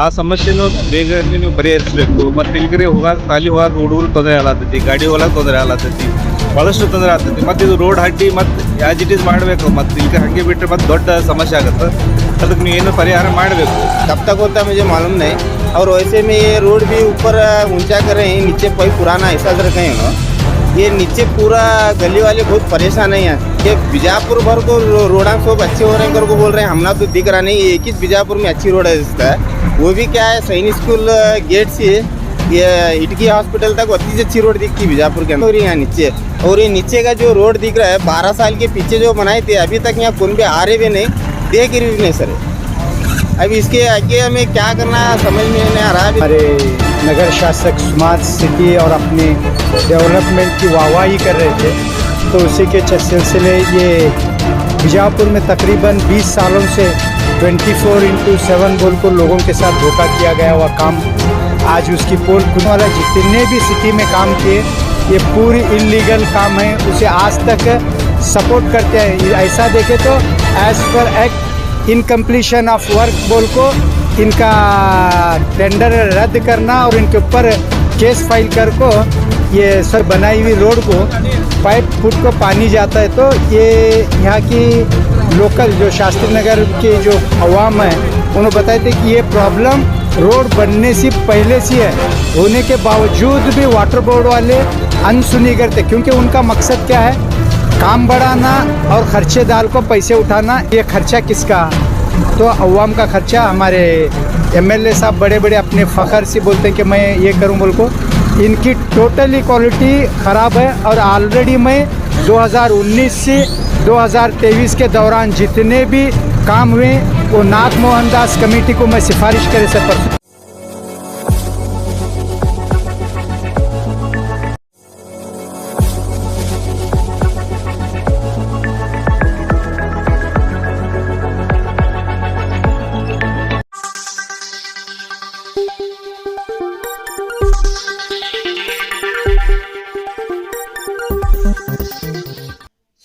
ಆ ಸಮಸ್ಯೆನೂ ಬೇಗ ನೀವು ಪರಿಹರಿಸಬೇಕು. ಮತ್ತು ಇಲ್ಲಿಗೆ ಹೋಗಾಕ ಖಾಲಿ ಹೋಗಾಕ ಹುಡುಗರು ತೊಂದರೆ ಆಗತ್ತೈತಿ, ಗಾಡಿ ಹೋಗಾಕ ತೊಂದರೆ ಆಗತ್ತೈತಿ, ಭಾಳಷ್ಟು ತೊಂದರೆ ಆಗ್ತೈತಿ. ಮತ್ತು ಇದು ರೋಡ್ ಹಡ್ಡಿ ಮತ್ತು ಆ್ಯಸ್ ಇಟ್ ಈಸ್ ಮಾಡಬೇಕು. ಮತ್ತು ಇಲ್ಲಿ ಹಾಗೆ ಬಿಟ್ಟರೆ ಮತ್ತು ದೊಡ್ಡ ಸಮಸ್ಯೆ ಆಗುತ್ತೆ. ಅದಕ್ಕೆ ನೀವು ಏನು ಪರಿಹಾರ ಮಾಡಬೇಕು. कब तक होता है मुझे मालूम नहीं। और वैसे में ये रोड भी ऊपर ऊंचा कर रहे हैं, नीचे कोई पुराना ऐसा रखे हैं। ये नीचे पूरा गली वाले बहुत परेशान है यहाँ। ये बीजापुर भर को रोडां सब अच्छे हो रहे हैं कर को बोल रहे हैं, हमना तो दिख रहा नहीं। एक ही बीजापुर में अच्छी रोड है इसका, वो भी क्या है सैनिक स्कूल गेट से ये इटकी हॉस्पिटल तक अति अच्छी रोड दिखती है बीजापुर के अंदर। यहाँ नीचे और ये नीचे का जो रोड दिख रहा है 12 साल के पीछे जो बनाए थे, अभी तक यहाँ कौन भी आ रहे भी नहीं, देख रहे भी नहीं सर। अभी इसके आगे हमें क्या करना समझ में नहीं आ रहा है। हमारे नगर शासक स्मार्ट सिटी और अपने डेवलपमेंट की वाहवाही कर रहे थे, तो उसी के सिलसिले ये बीजापुर में तकरीबन 20 सालों से 24/7 बोल को लोगों के साथ धोखा किया गया हुआ काम, आज उसकी पोल खुलने वाला जितने भी सिटी में काम किए ये पूरी इलीगल काम है, उसे आज तक सपोर्ट करते हैं। ऐसा देखे तो as per act incompletion of work बोल को इनका टेंडर रद्द करना और इनके ऊपर केस फाइल कर को ये सर बनाई हुई रोड को 5 फुट को पानी जाता है। तो ये यहाँ की लोकल जो शास्त्री नगर के जो अवाम है उन्होंने बताए थे कि ये प्रॉब्लम रोड बनने से पहले से है, होने के बावजूद भी वाटर बोर्ड वाले अनसुनी करते, क्योंकि उनका मकसद क्या है, काम बढ़ाना और खर्चेदार को पैसे उठाना। ये खर्चा किसका? तो अवाम का खर्चा। हमारे एमएलए साहब बड़े बड़े अपने फ़ख्र से बोलते हैं कि मैं ये करूं बोल को, इनकी टोटली क्वालिटी ख़राब है। और ऑलरेडी मैं 2019 से 2023 के दौरान जितने भी काम हुए वो नाथ मोहन दास कमेटी को मैं सिफारिश करे से पर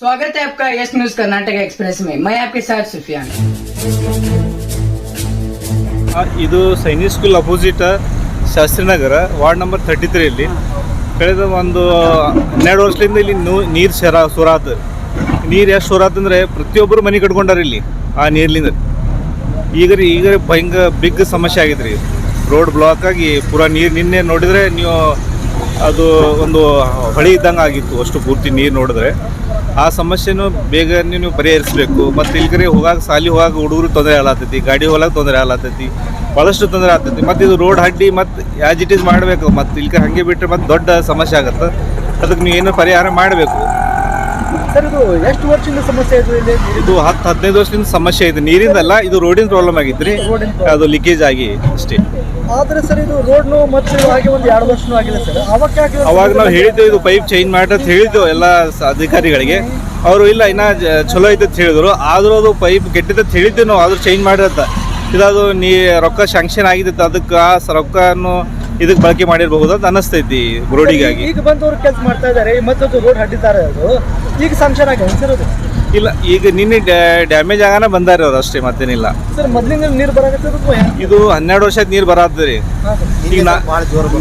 स्वागत है आपका यस न्यूज कर्नाटक एक्सप्रेस में। मैं आपके साथ सुफियान। ಇದು Sainik school opposite Shastrinagar ward number 33 ಕಳೆದ ಒಂದು 12 ವರ್ಷದಿಂದ ಇಲ್ಲಿ ನೀರು ಸೋರಾತ. ನೀರು ಎಷ್ಟು ಸೋರಾತಂದರೆ ಪ್ರತಿಯೊಬ್ಬರು ಮನೆ ಕಟ್ಕೊಂಡಾರ ಇಲ್ಲಿ ಆ ನೀರ್ಲಿಂದ. ಈಗ ಭಯಂಕರ ಬಿಗ್ ಸಮಸ್ಯೆ ಆಗಿತ್ತು ರೀ. ರೋಡ್ ಬ್ಲಾಕ್ ಆಗಿ ಪೂರಾ ನೀರು ನಿನ್ನೆ ನೋಡಿದರೆ ನೀವು ಅದು ಒಂದು ಹೊಳೆ ಇದ್ದಂಗೆ ಆಗಿತ್ತು ಅಷ್ಟು ಪೂರ್ತಿ ನೀರು ನೋಡಿದ್ರೆ. ಆ ಸಮಸ್ಯೆನೂ ಬೇಗ ನೀವು ಪರಿಹರಿಸಬೇಕು. ಮತ್ತು ಇಲ್ಲಿಗೆ ಹೋಗಾಕ ಸಾಲಿ ಹೋಗಾಕ ಹುಡುಗರು ತೊಂದರೆ ಆಗತ್ತೈತಿ, ಗಾಡಿ ಹೋಗಾಕ ತೊಂದರೆ ಆಗತ್ತೈತಿ, ಭಾಳಷ್ಟು ತೊಂದರೆ ಆಗ್ತೈತಿ. ಮತ್ತು ಇದು ರೋಡ್ ಹಡ್ಡಿ ಮತ್ತು ಆ್ಯಸ್ ಇಟ್ ಈಸ್ ಮಾಡಬೇಕು. ಮತ್ತು ಇಲ್ಲಿಗೆ ಹಾಗೆ ಬಿಟ್ಟರೆ ಮತ್ತು ದೊಡ್ಡ ಸಮಸ್ಯೆ ಆಗುತ್ತೆ. ಅದಕ್ಕೆ ನೀವು ಏನು ಪರಿಹಾರ ಮಾಡಬೇಕು. ಸರ್ ಇದು ಎಷ್ಟು ವರ್ಷದಿಂದ ಸಮಸ್ಯೆ ಇದೆ ಇಲ್ಲಿ? ಇದು 10-15 ವರ್ಷದಿಂದ ಸಮಸ್ಯೆ ಇದೆ. ನೀರಿಂದಲ್ಲ, ಇದು ರೋಡಿನ ಪ್ರಾಬ್ಲಮ್ ಆಗಿತ್ತು ರೀ. ಅದು ಲೀಕೇಜ್ ಆಗಿ ಅಷ್ಟೇ. ಆದರೆ ಸರ್ ಇದು ರೋಡ್ನು ಮತ್ತೆ ಹಾಗೆ ಒಂದು 2 ವರ್ಷನೂ ಆಗಿದೆ ಸರ್. ಅವಾಗ ನಾವು ಹೇಳಿದ್ದೆವು ಇದು ಪೈಪ್ ಚೇಂಜ್ ಮಾಡಿ ಅಂತ ಹೇಳಿದ್ದೆವು ಎಲ್ಲ ಅಧಿಕಾರಿಗಳಿಗೆ. ಅವರು ಇಲ್ಲ ಇನ್ನೂ ಚಲೋ ಐತೆ ಅಂತ ಹೇಳಿದ್ರು. ಆದರೂ ಅದು ಪೈಪ್ ಕೆಟ್ಟಿದ್ದಂತ ಹೇಳಿದ್ದೆವು ನಾವು, ಆದರೂ ಚೇಂಜ್ ಮಾಡಿರತ್ತ. ಇದದು ರೊಕ್ಕ ಶಾಂಕ್ಷನ್ ಆಗಿತ್ತು, ಅದಕ್ಕೆ ಆ ರೊಕ್ಕನು ಇದಕ್ಕೆ ಬಳಕೆ ಮಾಡಿರಬಹುದು ಅಂತ ಅನ್ನಿಸ್ತೈತಿ ರೋಡಿಗಾಗಿ. ಈಗ ಬಂದವರು ಕೆಲಸ ಮಾಡ್ತಾ ಇದ್ದಾರೆ, ಮತ್ತೊಂದು ರೋಡ್ ಹಡ್ಡಿದ್ದಾರೆ, ಅದು ಈಗ ಸ್ಯಾಂಕ್ಷನ್ ಆಗಿದೆ ಸರ್ ಅದು? ಇಲ್ಲ, ಈಗ ನಿನ್ನೆ ಡ್ಯಾಮೇಜ್ ಆಗಾನ ಬಂದಾರ ಅವ್ರು ಅಷ್ಟೇ, ಮತ್ತೇನಿಲ್ಲ ಸರ್. ಮೊದಲಿಂದ ನೀರು ಬರಾಕತ್ತದ ಇದು 12 ವರ್ಷದ ನೀರು ಬರಾತ್ರಿ. ಈಗ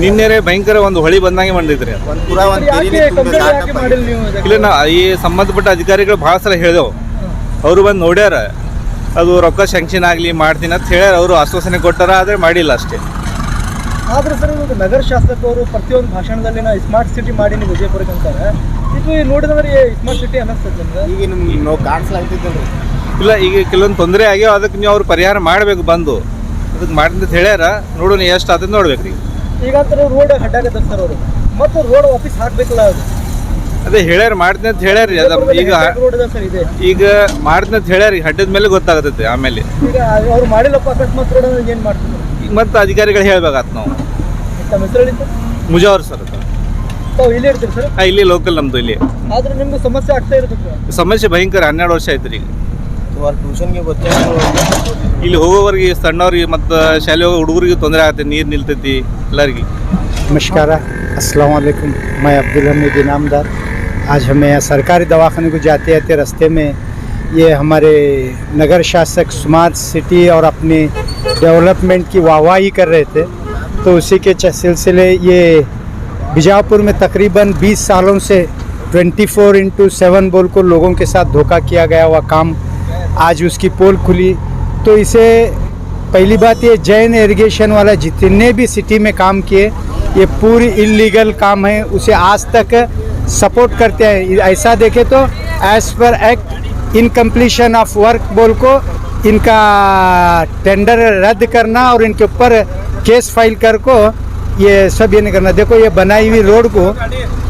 ನಿನ್ನೆ ಭಯಂಕರ ಒಂದು ಹೊಳಿ ಬಂದಂಗೆ ಬಂದಿದ್ರಿ. ಇಲ್ಲ, ನಾ ಈ ಸಂಬಂಧಪಟ್ಟ ಅಧಿಕಾರಿಗಳು ಭಾಳ ಸಲ ಹೇಳಿದೆವು, ಅವರು ಬಂದು ನೋಡ್ಯಾರ. ಅದು ರೊಕ್ಕ ಶಾಂಕ್ಷನ್ ಆಗಲಿ ಮಾಡ್ತೀನಿ ಅಂತ ಹೇಳ್ಯಾರ. ಅವರು ಆಶ್ವಾಸನೆ ಕೊಟ್ಟಾರ, ಆದರೆ ಮಾಡಿಲ್ಲ ಅಷ್ಟೇ. ಆದರೆ ಸರ್ ಇದು ನಗರ ಶಾಸಕರು ಪ್ರತಿಯೊಂದು ಭಾಷಣದಲ್ಲಿ ನಾವು ಸ್ಮಾರ್ಟ್ ಸಿಟಿ ಮಾಡೀನಿ ವಿಜಯಪುರಕ್ಕೆ ಅಂತಾರೆ. ಇದು ನೋಡಿದ್ರೆ ಸ್ಮಾರ್ಟ್ ಸಿಟಿ ಅನ್ನಿಸ್ತದೆ ಈಗ ನಿಮ್ಗೆ ನಾವು ಕಾಣಿಸ್ಲಾಗ್ತಿದ್ದಲ್ರಿ. ಇಲ್ಲ, ಈಗ ಕೆಲವೊಂದು ತೊಂದರೆ ಆಗ್ಯಾವ, ಅದಕ್ಕೆ ನೀವು ಅವ್ರು ಪರಿಹಾರ ಮಾಡಬೇಕು ಬಂದು. ಅದಕ್ಕೆ ಮಾಡಿದ ಹೇಳ್ಯಾರ, ನೋಡೋಣ ಎಷ್ಟು ಆತದ ನೋಡ್ಬೇಕು ರೀ. ಈಗ ರೋಡ್ ಹಡ್ಡಾಗತ್ತೆ ಸರ್ ಅವರು, ಮತ್ತು ರೋಡ್ ವಾಪಸ್ ಹಾಕ್ಬೇಕಲ್ಲ ಅದು. ಅದೇ ಹೇಳ್ಯಾರ ಮಾಡ್ತೀನಿ ಅಂತ ಹೇಳ್ಯಾರ. ಈಗ ಮಾಡ್ತೀನಿ ಅಂತ ಹೇಳ್ಯಾರ, ಹಡ್ಡದ ಮೇಲೆ ಗೊತ್ತಾಗತ್ತೆ ಆಮೇಲೆ. ಈಗ ಅವ್ರು ಮಾಡಿಲ್ಲಪ್ಪ ಅಕಸ್ಮಾತ್ ರೋಡ್ ಏನು ಮಾಡ್ತೀವಿ ಈಗ ಮತ್ತೆ ಅಧಿಕಾರಿಗಳು ಹೇಳ್ಬೇಕಾತ್ ನಾವು. ನಮ್ಮ ಹೆಸರು ಹೇಳಿದ್ದು ಮುಜಾವರ್ ಸರ್. ತಾವು ಇಲ್ಲಿ ಇರ್ತೀರಿ ಸರ್? ಇಲ್ಲಿ ಲೋಕಲ್ ನಮ್ದು ಇಲ್ಲಿ. ಆದ್ರೆ ನಿಮ್ಗೆ ಸಮಸ್ಯೆ ಆಗ್ತಾ ಇರುತ್ತೆ? ಸಮಸ್ಯೆ ಭಯಂಕರ. 12 ವರ್ಷ ಆಯ್ತು ರೀ. ಟ್ಯೂಷನ್ಗೆ ಗೊತ್ತೇ ಇಲ್ಲಿ ಹೋಗೋವರಿಗೆ ಸಣ್ಣವ್ರಿಗೆ ಮತ್ತು ಶಾಲೆ ಹೋಗೋ ಹುಡುಗರಿಗೆ ತೊಂದರೆ ಆಗುತ್ತೆ, ನೀರು ನಿಲ್ತೈತಿ ಎಲ್ಲರಿಗೆ. नमस्कार, अस्सलाम वालेकुम। मैं अब्दुल हमीद इनामदार। आज हमें सरकारी दवाखाने को जाते आते रास्ते में ये हमारे नगर शासक स्मार्ट सिटी और अपने डेवलपमेंट की वाहवाही कर रहे थे, तो उसी के सिलसिले ये बीजापुर में तकरीबन 20 सालों से 24/7 बोल को लोगों के साथ धोखा किया गया हुआ काम, आज उसकी पोल खुली। तो इसे पहली बात ये जैन इरिगेशन वाला जितने भी सिटी में काम किए ये पूरी इलीगल काम है, उसे आज तक सपोर्ट करते हैं। ऐसा देखे तो as per act incompletion of work बोल को इनका टेंडर रद्द करना और इनके ऊपर केस फाइल कर को ये सब ये नहीं करना। देखो ये बनाई हुई रोड को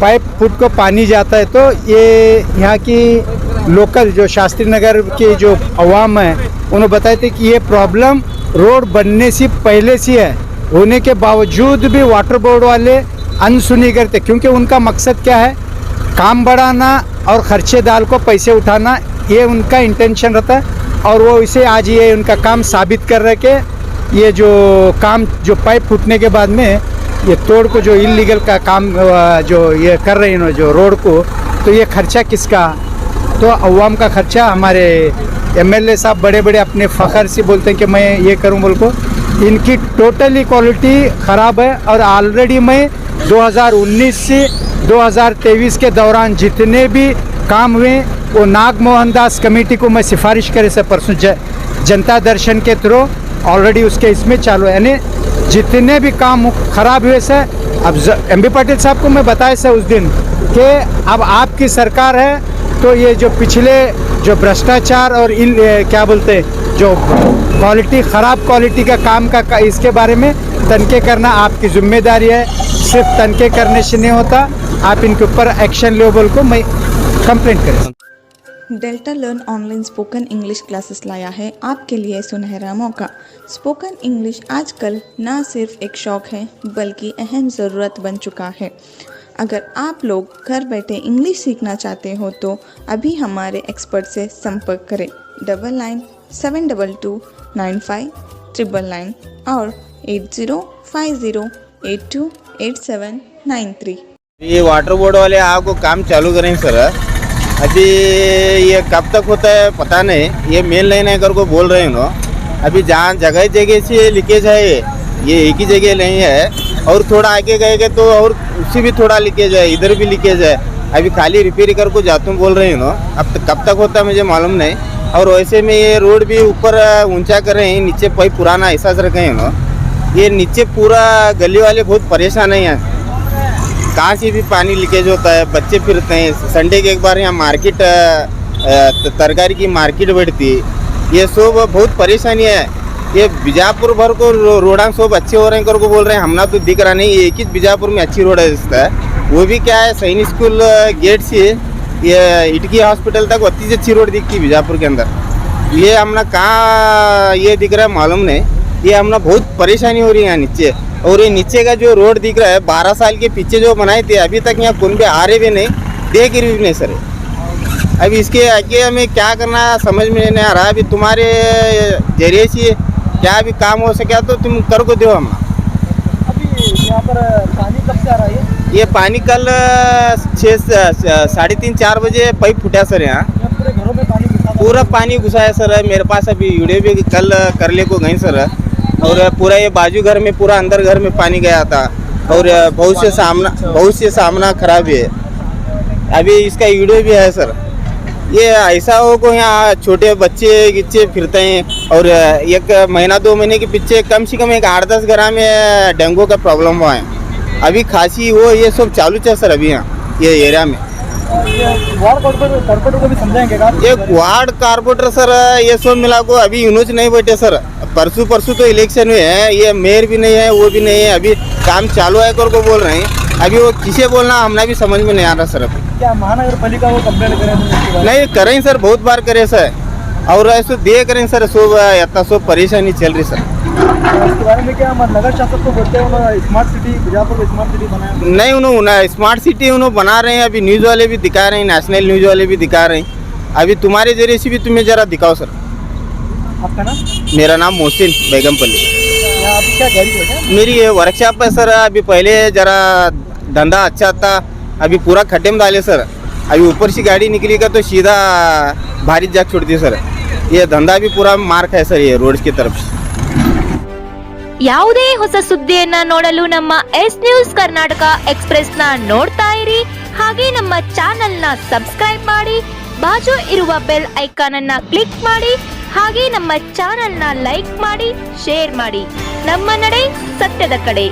पाइप फुट को पानी जाता है, तो ये यहाँ की लोकल जो शास्त्री नगर के जो अवाम है उन्होंने बताए थे कि ये प्रॉब्लम रोड बनने से पहले से है, होने के बावजूद भी वाटर बोर्ड वाले अनसुनी करते, क्योंकि उनका मकसद क्या है, काम बढ़ाना और खर्चेदार को पैसे उठाना, ये उनका इंटेंशन रहता है। और वो इसे आज ये उनका काम साबित कर रहे कि ये जो काम जो पाइप फूटने के बाद में ये तोड़ को जो इलीगल का काम जो ये कर रहे हैं जो रोड को, तो ये खर्चा किसका, तो अवाम का खर्चा। हमारे एमएलए साहब बड़े बड़े अपने फ़ख्र से बोलते हैं कि मैं ये करूं बोल को, इनकी टोटली क्वालिटी ख़राब है। और ऑलरेडी मैं 2019 से 2023 के दौरान जितने भी काम हुए वो नाग मोहन दास कमेटी को मैं सिफारिश करे से परसों जनता दर्शन के थ्रू ऑलरेडी उसके इसमें चालू है, यानी जितने भी काम खराब हुए से। अब एमबी पाटिल साहब को मैं बताया से उस दिन कि अब आपकी सरकार है, तो ये जो पिछले जो भ्रष्टाचार और क्या बोलते जो क्वालिटी ख़राब क्वालिटी का काम का इसके बारे में तनके करना आपकी जिम्मेदारी है। सिर्फ तनके करने से नहीं होता, आप इनके ऊपर एक्शन लो बोल को मैं कंप्लेंट करें। Delta learn online spoken English classes लाया है आपके लिए सुनहरा मौका। स्पोकन इंग्लिश आजकल ना सिर्फ एक शौक़ है बल्कि अहम ज़रूरत बन चुका है। अगर आप लोग घर बैठे इंग्लिश सीखना चाहते हो तो अभी हमारे एक्सपर्ट से संपर्क करें 9972295999 और 8050828793। ये वाटर बोर्ड वाले आपको काम चालू करें सर, अभी ये कब तक होता है पता नहीं, ये मेन लाइन है कर को बोल रहे हैं ना। अभी जहाँ जगह जगह से लीकेज है, ये एक ही जगह नहीं है, और थोड़ा आगे गए तो और उससे भी थोड़ा लीकेज है, इधर भी लीकेज है। अभी खाली रिपेयर कर को जाता हूँ बोल रहे हैं ना, अब कब तक होता है मुझे मालूम नहीं। और वैसे में ये रोड भी ऊपर ऊंचा कर रहे हैं, नीचे पाइप पुराना ऐसा रखे हैं ना, ये नीचे पूरा गली वाले बहुत परेशान है। यहाँ कहाँ से भी पानी लीकेज होता है, बच्चे फिरते हैं। संडे के एक बार यहाँ मार्केट तरकारी की मार्केट बैठती है, ये सब बहुत परेशानी है। ये बीजापुर भर को रोडां सब अच्छे हो रहे हैं कर को बोल रहे हैं, हमना तो दिख रहा नहीं। एक ही बीजापुर में अच्छी रोड है, वो भी क्या है सैनिक स्कूल गेट से ये इटकी हॉस्पिटल तक अति अच्छी रोड दिखती है बीजापुर के अंदर। ये हमना कहाँ ये दिख रहा है मालूम नहीं, ये हमना बहुत परेशानी हो रही है यहाँ नीचे। और ये नीचे का जो रोड दिख रहा है 12 साल के पीछे जो बनाए थे, अभी तक यहाँ कौन भी आ रहे भी नहीं, देख रहे भी नहीं सर। अभी इसके आगे हमें क्या करना समझ में नहीं आ रहा। अभी तुम्हारे जरिए से क्या भी काम हो सके तो तुम कर को दो। हम अभी यहाँ पर पानी कब से आ रहा है? ये पानी कल 3:30-4 बजे पाइप फूटा सर। यहाँ पूरे घरों में पानी घुसा? पूरा पानी घुसा है सर। मेरे पास अभी वीडियो भी कल करले को गई सर, और पूरा ये बाजू घर में पूरा अंदर घर में पानी गया था, और बहुत से सामना खराब है। अभी इसका वीडियो भी है सर। ये ऐसा हो को यहाँ छोटे बच्चे फिरते हैं, और 1 महीना 2 महीने के पीछे कम से कम 8-10 घर में डेंगू का प्रॉब्लम हुआ है। अभी खांसी वो ये सब चालू है सर अभी यहाँ ये एरिया में। वार्ड कॉर्पोरेटर को भी समझाएंगे आप? ये वार्ड कॉर्पोरेटर सर ये सब मिला को अभी यूनुज नहीं बैठे सर। परसों तो इलेक्शन हुए हैं, ये मेयर भी नहीं है, वो भी नहीं है, अभी काम चालू है कर को बोल रहे हैं। अभी वो किसे बोलना हमने भी समझ में नहीं आ रहा सर। अभी क्या महानगर पालिका को कंप्लेंट करें? नहीं करें सर, बहुत बार करे सर, और ऐसे दे करें सर। सब इतना सब परेशानी चल रही सर। इसके बारे में क्या नगर शासक को बोलते हैं उन्होंने स्मार्ट सिटी बीजापुर को स्मार्ट सिटी बनाया? नहीं, उन्होंने स्मार्ट सिटी उन्होंने बना रहे हैं। अभी न्यूज़ वाले भी दिखा रहे हैं, नेशनल न्यूज़ वाले भी दिखा रहे हैं। अभी तुम्हारे जरिए से भी तुम्हें ज़रा दिखाओ सर। आपका नाम? मेरा नाम मोहसिन बेगमपल्ली। अभी क्या गाड़ी है? मेरी ये वर्कशॉप है सर। अभी पहले ज़रा धंधा अच्छा था, अभी पूरा खड्डे में डाले सर। अभी ऊपर से गाड़ी निकलेगा तो सीधा भारी जाग छोड़ती है सर। ये धंधा भी पूरा मार्क है सर, ये रोड की तरफ से। ಯಾವುದೇ ಹೊಸ ಸುದ್ದಿಯನ್ನ ನೋಡಲು ನಮ್ಮ ಎಸ್ ನ್ಯೂಸ್ ಕರ್ನಾಟಕ ಎಕ್ಸ್ಪ್ರೆಸ್ ನ ನೋಡ್ತಾ ಇರಿ. ಹಾಗೆ ನಮ್ಮ ಚಾನೆಲ್ ನ ಸಬ್ಸ್ಕ್ರೈಬ್ ಮಾಡಿ, ಬಾಜು ಇರುವ ಬೆಲ್ ಐಕಾನ್ ಅನ್ನ ಕ್ಲಿಕ್ ಮಾಡಿ. ಹಾಗೆ ನಮ್ಮ ಚಾನೆಲ್ ನ ಲೈಕ್ ಮಾಡಿ, ಶೇರ್ ಮಾಡಿ. ನಮ್ಮ ನಡೆ ಸತ್ಯದ ಕಡೆ.